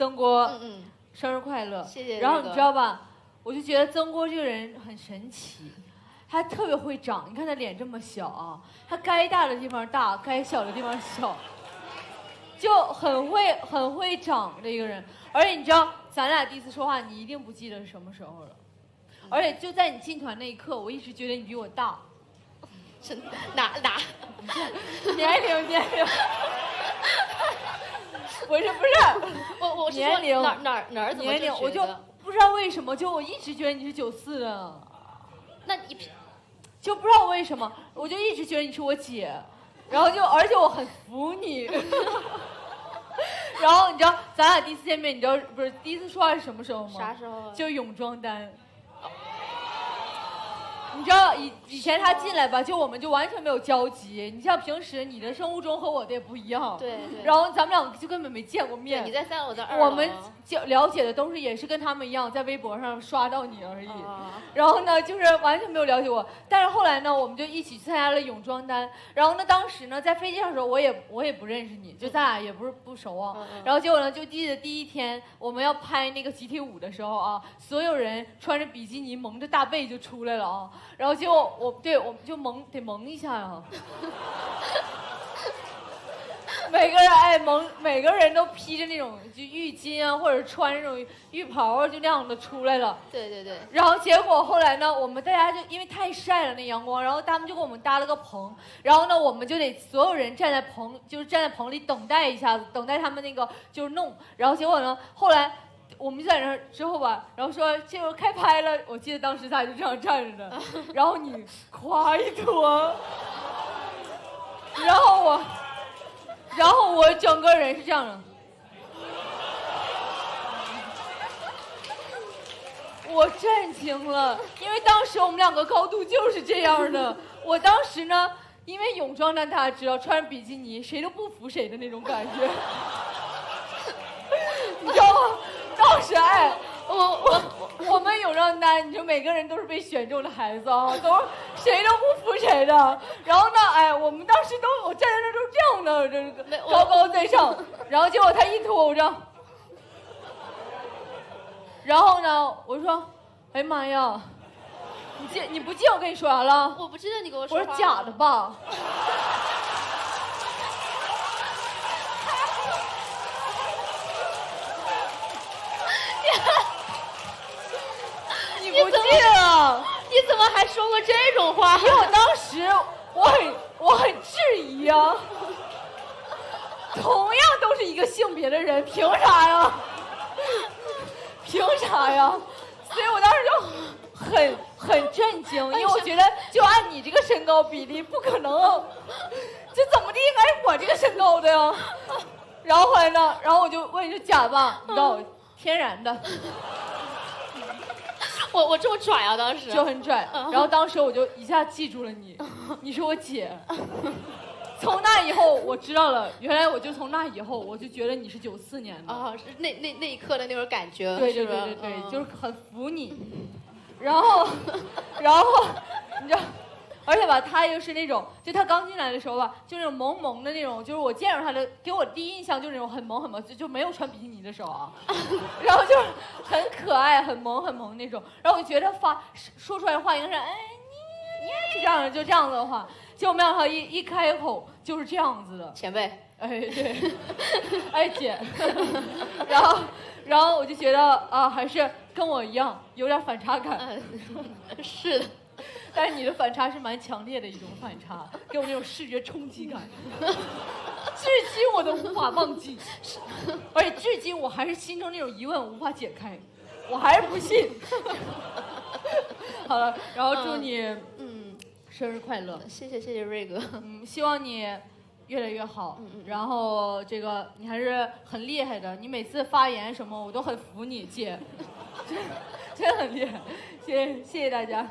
曾国，生日快乐！谢谢。然后你知道吧，我就觉得曾国这个人很神奇，他特别会长。你看他脸这么小啊，他该大的地方大，该小的地方小，就很会长的一个人。而且你知道，咱俩第一次说话，你一定不记得是什么时候了。而且就在你进团那一刻，我一直觉得你比我大。真哪？年龄。不是，我是年龄哪儿怎么年龄，我就不知道为什么，就我一直觉得你是94的，那你就不知道为什么，我就一直觉得你是我姐，然后而且我很服你，然后你知道咱俩第一次见面，你知道不是第一次说话是什么时候吗？啥时候啊？就泳装单。你知道以前他进来吧，我们就完全没有交集。你像平时你的生物钟和我的也不一样，对。然后咱们两个就根本没见过面。你在3，我在2。我们了解的都是也是跟他们一样，在微博上刷到你而已。然后呢，就是完全没有了解我。但是后来呢，我们就一起参加了泳装单。然后呢，当时呢，在飞机上的时候，我也不认识你，就咱俩也不熟啊。然后结果呢，就记得第一天我们要拍那个集体舞的时候啊，所有人穿着比基尼蒙着大背就出来了啊。然后结果我们就得蒙一下呀。每个人都披着那种就浴巾啊，或者穿那种浴袍啊，就那样的出来了。对。然后结果后来呢，我们大家就因为太晒了那阳光，然后他们就给我们搭了个棚，然后呢，我们就得所有人站在棚里等待一下子，等待他们那个就是弄。然后结果呢，后来我们就在那之后吧，然后说这会开拍了，我记得当时他就这样站着的，然后你夸一坨，然后我整个人是这样的，我震惊了，因为当时我们两个高度就是这样的。我当时呢，因为泳装呢，大家知道，穿着比基尼谁都不服谁的那种感觉，你知道吗？当时我们泳装单，你说每个人都是被选中的孩子啊，都是谁都不服谁的。然后呢，我们当时我站在那都是这样的，这高高在上。然后结果他一脱，我这样。然后呢，我说，哎呀妈呀，你不记得我跟你说啥了？我不记得你跟我说话。我说假的吧。你不记得？你怎么还说过这种话？因为我当时我很质疑啊，同样都是一个性别的人，凭啥呀？凭啥呀？所以我当时就很震惊，因为我觉得就按你这个身高比例，不可能，这怎么的应该是我这个身高的呀？然后后来呢，然后我就问你是假吧？你知道我天然的。我这么拽啊，当时就很拽。然后当时我就一下记住了你，你是我姐。从那以后我知道了，原来我就从那以后我就觉得你是94年的啊，是那一刻的那种感觉。对，就是很服你。然后你知道，而且吧，他又是那种，就他刚进来的时候吧，就那种萌萌的那种，就是我见着他的，给我第一印象就是那种很萌就没有穿比基尼的时候啊，然后就是很可爱、很萌那种。然后我就觉得说出来的话应该是你是这样的，就这样子的话，结果没想到一开口就是这样子的。前辈，对，姐，然后我就觉得啊，还是跟我一样有点反差感。是的。但是你的反差是蛮强烈的一种反差，给我那种视觉冲击感，至今我都无法忘记，而且至今我还是心中那种疑问无法解开，我还是不信。好了，然后祝你生日快乐，谢谢瑞哥，希望你越来越好，然后这个你还是很厉害的，你每次发言什么我都很服你姐，真的很厉害，谢谢大家。